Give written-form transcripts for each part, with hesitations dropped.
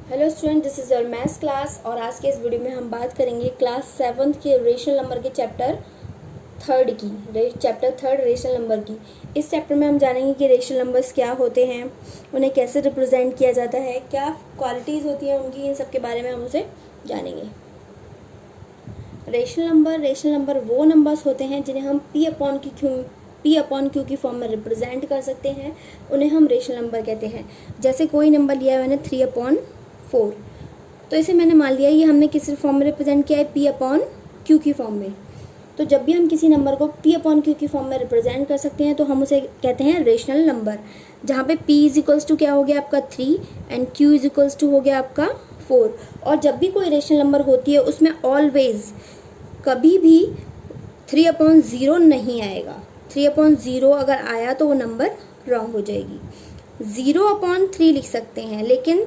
Hello student, this is your maths class. और आज के इस वीडियो में हम बात करेंगे क्लास 7th के रेशनल नंबर के चैप्टर थर्ड रेशनल नंबर की। इस चैप्टर में हम जानेंगे कि रेशनल नंबर्स क्या होते हैं, उन्हें कैसे रिप्रेजेंट किया जाता है, क्या क्वालिटीज़ होती हैं उनकी, इन सब के बारे में हम उसे जानेंगे। रेशनल नंबर वो नंबर्स होते हैं जिन्हें हम P अपॉन क्यू की फॉर्म में रिप्रेजेंट कर सकते हैं, उन्हें हम रेशनल नंबर कहते हैं। जैसे कोई नंबर लिया है मैंने 3/4, तो इसे मैंने मान लिया ये हमने किस फॉर्म में रिप्रेजेंट किया है, P अपॉन क्यू की फॉर्म में। तो जब भी हम किसी नंबर को P अपॉन क्यू की फॉर्म में रिप्रेजेंट कर सकते हैं तो हम उसे कहते हैं रेशनल नंबर, जहाँ पे P इज इक्वल्स टू क्या हो गया आपका 3 and Q is equals to हो गया आपका 4। और जब भी कोई रेशनल नंबर होती है उसमें ऑलवेज कभी भी 3/0 नहीं आएगा। 3/0 अगर आया तो वो नंबर रॉन्ग हो जाएगी। 0/3 लिख सकते हैं लेकिन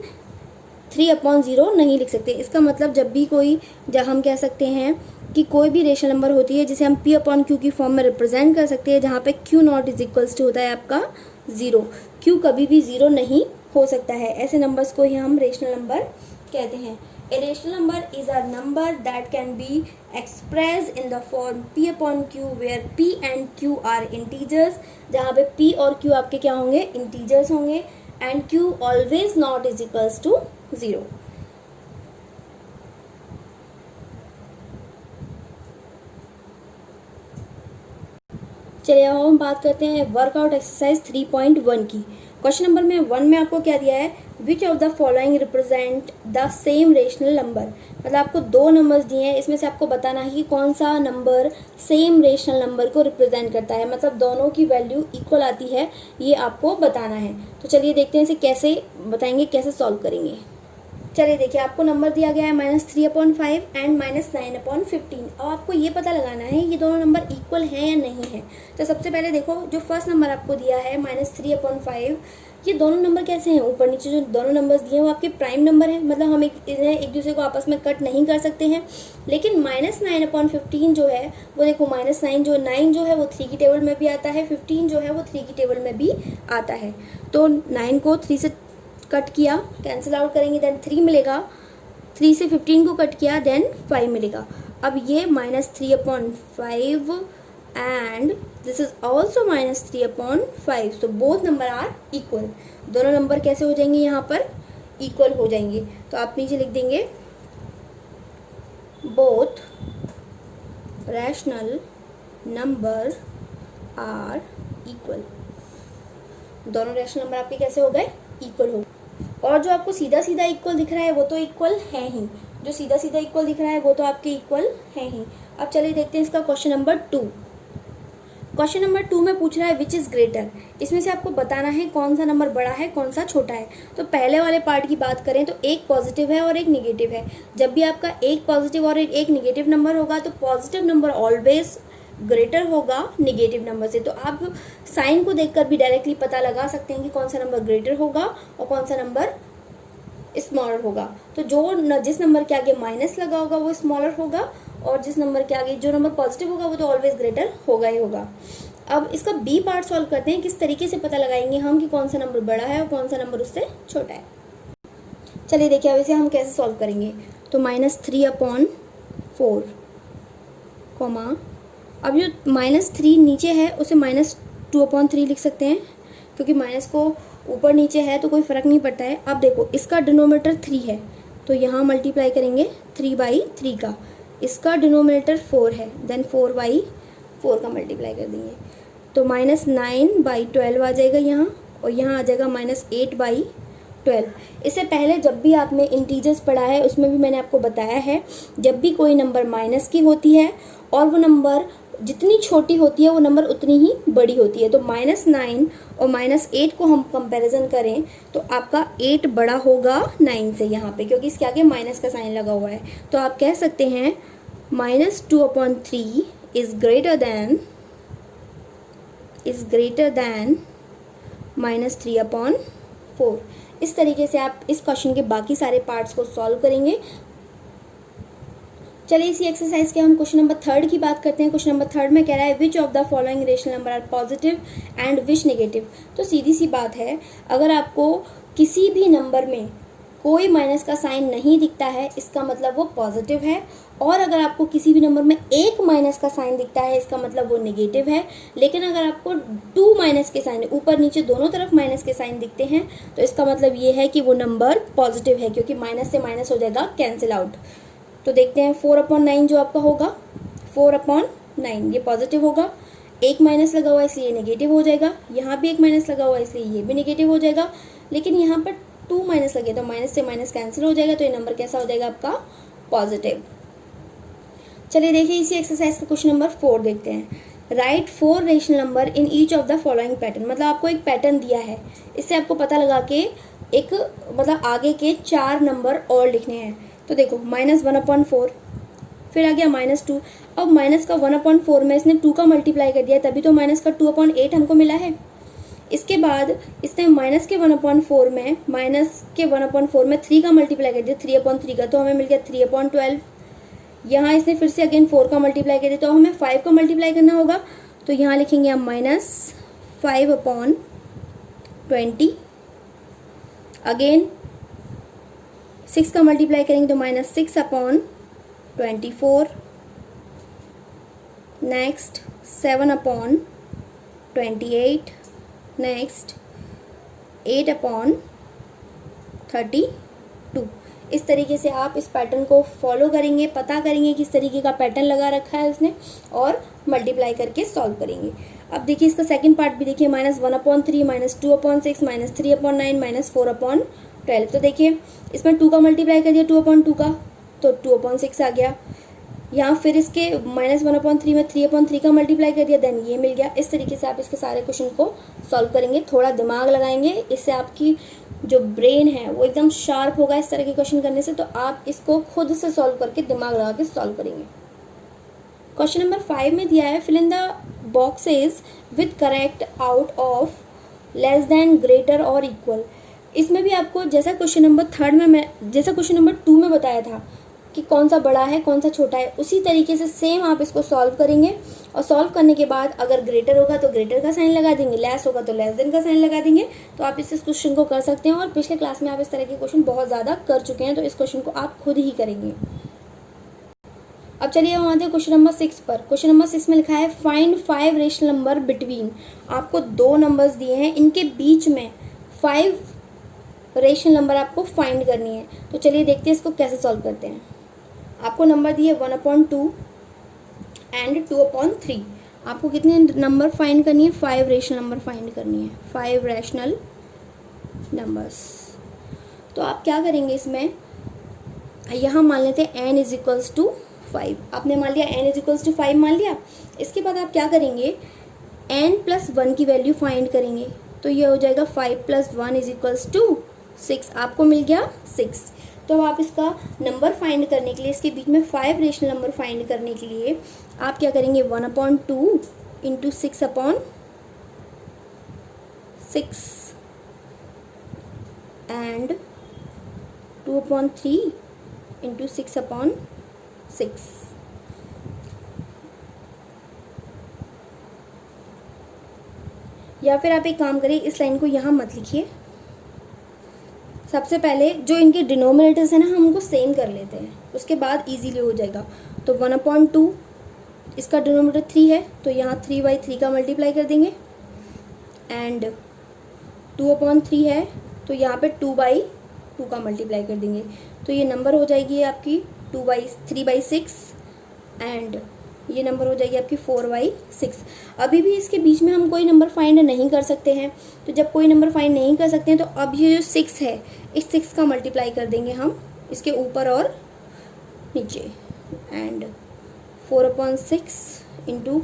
3/0 नहीं लिख सकते। इसका मतलब जब हम कह सकते हैं कि कोई भी रेशनल नंबर होती है जिसे हम P अपॉन क्यू की फॉर्म में रिप्रेजेंट कर सकते हैं, जहाँ पे Q not is equals to होता है आपका 0। Q कभी भी 0 नहीं हो सकता है। ऐसे नंबर्स को ही हम रेशनल नंबर कहते हैं। A rational number is a number that can be expressed in the form P upon Q where P and Q are integers, जहाँ पे P और Q आपके क्या होंगे, integers होंगे, and Q always not is equals to 0। चलिए अब हम बात करते हैं वर्कआउट एक्सरसाइज 3.1 की। क्वेश्चन नंबर में 1 में आपको क्या दिया है, which of the following represent the same rational number. मतलब आपको दो नंबर्स दिए हैं, इसमें से आपको बताना है कि कौन सा नंबर सेम रेशनल नंबर को रिप्रेजेंट करता है, मतलब दोनों की वैल्यू इक्वल आती है, ये आपको बताना है। तो चलिए देखते हैं इसे कैसे बताएंगे, कैसे सॉल्व करेंगे। चलिए देखिए, आपको नंबर दिया गया है -3/5 एंड -9/15। अब आपको ये पता लगाना है ये दोनों नंबर इक्वल हैं या नहीं है। तो सबसे पहले देखो, जो फर्स्ट नंबर आपको दिया है -3/5, ये दोनों नंबर कैसे हैं, ऊपर नीचे जो दोनों नंबर्स दिए हैं वो आपके प्राइम नंबर हैं, मतलब हम इन्हें एक दूसरे को आपस में कट नहीं कर सकते हैं। लेकिन -9/15 जो है वो देखो, -9 जो है वो 3 की टेबल में भी आता है, 15 जो है वो 3 की टेबल में भी आता है। तो 9 को 3 से कट किया, कैंसिल आउट करेंगे, देन 3 मिलेगा। 3 से 15 को कट किया, देन 5 मिलेगा। अब ये -3/5 and this is also -3/5, so both number are equal. दोनों नंबर कैसे हो जाएंगे, यहाँ पर इक्वल हो जाएंगे। तो आप नीचे लिख देंगे both rational number are equal. दोनों रैशनल नंबर आपके कैसे हो गए, इक्वल हो। और जो आपको सीधा सीधा इक्वल दिख रहा है वो तो इक्वल है ही, जो सीधा सीधा इक्वल दिख रहा है वो तो आपके इक्वल है ही। अब चलिए देखते हैं इसका क्वेश्चन नंबर 2। क्वेश्चन नंबर 2 में पूछ रहा है विच इज ग्रेटर। इसमें से आपको बताना है कौन सा नंबर बड़ा है, कौन सा छोटा है। तो पहले वाले पार्ट की बात करें तो एक पॉजिटिव है और एक निगेटिव है। जब भी आपका एक पॉजिटिव और एक निगेटिव नंबर होगा तो पॉजिटिव नंबर ऑलवेज ग्रेटर होगा निगेटिव नंबर से। तो आप साइन को देखकर भी डायरेक्टली पता लगा सकते हैं कि कौन सा नंबर ग्रेटर होगा और कौन सा नंबर स्मॉलर होगा। तो जिस नंबर के आगे माइनस लगा होगा वो स्मॉलर होगा, और जिस नंबर के आगे जो नंबर पॉजिटिव होगा वो तो ऑलवेज ग्रेटर होगा ही होगा। अब इसका बी पार्ट सॉल्व करते हैं, किस तरीके से पता लगाएंगे हम कि कौन सा नंबर बड़ा है और कौन सा नंबर उससे छोटा है। चलिए देखिए अब इसे हम कैसे सॉल्व करेंगे। तो -3/4 कॉमा, अब जो -3 नीचे है उसे -2/3 लिख सकते हैं, क्योंकि माइनस को ऊपर नीचे है तो कोई फ़र्क नहीं पड़ता है। अब देखो इसका डिनोमिनेटर 3 है तो यहाँ मल्टीप्लाई करेंगे 3/3 का। इसका डिनोमिनेटर 4 है, देन 4/4 का मल्टीप्लाई कर देंगे। तो -9/12 आ जाएगा यहाँ, और यहाँ आ जाएगा -8/12। इससे पहले जब भी आपने इंटीजर्स पढ़ा है उसमें भी मैंने आपको बताया है, जब भी कोई नंबर माइनस की होती है और वो नंबर जितनी छोटी होती है वो नंबर उतनी ही बड़ी होती है। तो -9 और -8 को हम कंपैरिजन करें तो आपका 8 बड़ा होगा 9 से यहाँ पे, क्योंकि इसके आगे माइनस का साइन लगा हुआ है। तो आप कह सकते हैं -2/3 इज ग्रेटर देन -3/4। इस तरीके से आप इस क्वेश्चन के बाकी सारे पार्ट्स को सॉल्व करेंगे। चलिए इसी एक्सरसाइज के हम क्वेश्चन नंबर 3 की बात करते हैं। क्वेश्चन नंबर 3 में कह रहा है which of the following rational number are positive and which negative. तो सीधी सी बात है, अगर आपको किसी भी नंबर में कोई माइनस का साइन नहीं दिखता है इसका मतलब वो पॉजिटिव है, और अगर आपको किसी भी नंबर में एक माइनस का साइन दिखता है इसका मतलब वो नेगेटिव है। लेकिन अगर आपको 2 माइनस के साइन, ऊपर नीचे दोनों तरफ माइनस के साइन दिखते हैं तो इसका मतलब ये है कि वो नंबर पॉजिटिव है, क्योंकि माइनस से माइनस हो जाएगा कैंसिल आउट। तो देखते हैं 4/9 जो आपका होगा, 4/9 ये पॉजिटिव होगा, एक माइनस लगा हुआ है इसलिए नेगेटिव हो जाएगा, यहाँ भी एक माइनस लगा हुआ है इसलिए ये भी नेगेटिव हो जाएगा, लेकिन यहाँ पर 2 माइनस लगे तो माइनस से माइनस कैंसिल हो जाएगा, तो ये नंबर कैसा हो जाएगा आपका पॉजिटिव। चलिए देखिए इसी एक्सरसाइज का क्वेश्चन नंबर 4 देखते हैं। Right 4 rational number in each of the following pattern, मतलब आपको एक पैटर्न दिया है, इससे आपको पता लगा के एक मतलब आगे के 4 नंबर और लिखने हैं। तो देखो -1/4, फिर आ गया -2, अब माइनस का 1/4 में इसने 2 का मल्टीप्लाई कर दिया, तभी तो माइनस का 2/8 हमको मिला है। इसके बाद इसने माइनस के 1/4 में 3 का मल्टीप्लाई कर दिया, 3/3 का, तो हमें मिल गया 3/12। यहाँ इसने फिर से अगेन 4 का मल्टीप्लाई कर दिया, तो हमें 5 का मल्टीप्लाई करना होगा, तो यहाँ लिखेंगे हम -5/20। अगेन 6 का मल्टीप्लाई करेंगे तो -6/24। नेक्स्ट 7/28। नेक्स्ट 8/32। इस तरीके से आप इस पैटर्न को फॉलो करेंगे, पता करेंगे किस तरीके का पैटर्न लगा रखा है उसने, और मल्टीप्लाई करके सॉल्व करेंगे। अब देखिए इसका सेकंड पार्ट भी देखिए, -1/3, -2/6, -3/9, -4/12। तो देखिए इसमें 2 का मल्टीप्लाई कर दिया 2/2 का, तो 2/6 आ गया। यहाँ फिर इसके -1/3 में 3/3 का मल्टीप्लाई कर दिया, देन ये मिल गया। इस तरीके से आप इसके सारे क्वेश्चन को सॉल्व करेंगे, थोड़ा दिमाग लगाएंगे, इससे आपकी जो ब्रेन है वो एकदम शार्प होगा इस तरह के क्वेश्चन करने से। तो आप इसको खुद से सॉल्व करके दिमाग लगा के सॉल्व करेंगे। क्वेश्चन नंबर 5 में दिया है, fill in the boxes with correct out of less than, greater और इक्वल। इसमें भी आपको जैसा क्वेश्चन नंबर 2 में बताया था कि कौन सा बड़ा है कौन सा छोटा है, उसी तरीके से सेम आप इसको सॉल्व करेंगे, और सॉल्व करने के बाद अगर ग्रेटर होगा तो ग्रेटर का साइन लगा देंगे, लेस होगा तो लेस देन का साइन लगा देंगे। तो आप इस क्वेश्चन को कर सकते हैं, और पिछले क्लास में आप इस तरह के क्वेश्चन बहुत ज़्यादा कर चुके हैं, तो इस क्वेश्चन को आप खुद ही करेंगे। अब चलिए हम आते हैं क्वेश्चन नंबर 6 पर। क्वेश्चन नंबर 6 में लिखा है, फाइंड 5 रेशनल नंबर बिटवीन। आपको 2 नंबर्स दिए हैं, इनके बीच में 5 रेशनल नंबर आपको फाइंड करनी है। तो चलिए देखते हैं इसको कैसे सॉल्व करते हैं। आपको नंबर दिए 1/2 एंड 2/3। आपको कितने नंबर फाइंड करनी है? 5 रेशनल नंबर फाइंड करनी है, 5 रैशनल नंबर्स। तो आप क्या करेंगे इसमें, यहाँ मान लेते हैं n = 5। आपने मान लिया n = 5 मान लिया। इसके बाद आप क्या करेंगे, n + 1 की वैल्यू फाइंड करेंगे। तो ये हो जाएगा 5 + 1 = 6। आपको मिल गया 6। तो आप इसका नंबर फाइंड करने के लिए, इसके बीच में 5 रेशनल नंबर फाइंड करने के लिए आप क्या करेंगे, 1/2 × 6/6 एंड 2/3 × 6/6। या फिर आप एक काम करिए, इस लाइन को यहाँ मत लिखिए। सबसे पहले जो इनके डिनोमिनेटर्स हैं ना, हम उनको सेम कर लेते हैं, उसके बाद इजीली हो जाएगा। तो 1/2 इसका डिनोमिनेटर 3 है, तो यहाँ 3/3 का मल्टीप्लाई कर देंगे, एंड 2/3 है तो यहाँ पे 2/2 का मल्टीप्लाई कर देंगे। तो ये नंबर हो जाएगी आपकी 3/6, एंड ये नंबर हो जाएगी आपकी 4/6। अभी भी इसके बीच में हम कोई नंबर फाइंड नहीं कर सकते हैं। तो जब कोई नंबर फाइंड नहीं कर सकते हैं तो अब ये जो 6 है, इस 6 का मल्टीप्लाई कर देंगे हम इसके ऊपर और नीचे, एंड 4/6 ×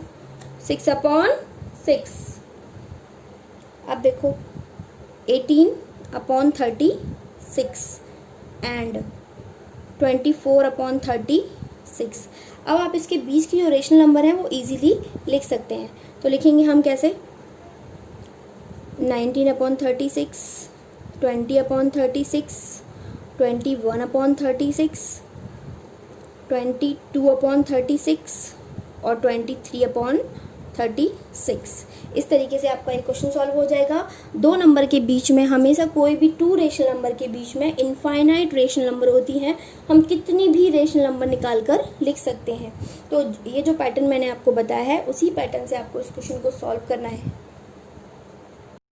6/6। अब देखो 18/36 एंड 24/36। अब आप इसके बीच की जो रेशनल नंबर है वो इजीली लिख सकते हैं। तो लिखेंगे हम कैसे, 19/36, 20/36, 21/36, 22/36 और 23/36। 36। इस तरीके से आपका एक क्वेश्चन सॉल्व हो जाएगा। 2 नंबर के बीच में हमेशा कोई भी 2 रेशनल नंबर के बीच में इनफाइनाइट रेशनल नंबर होती हैं, हम कितनी भी रेशनल नंबर निकाल कर लिख सकते हैं। तो ये जो पैटर्न मैंने आपको बताया है उसी पैटर्न से आपको इस क्वेश्चन को सॉल्व करना है।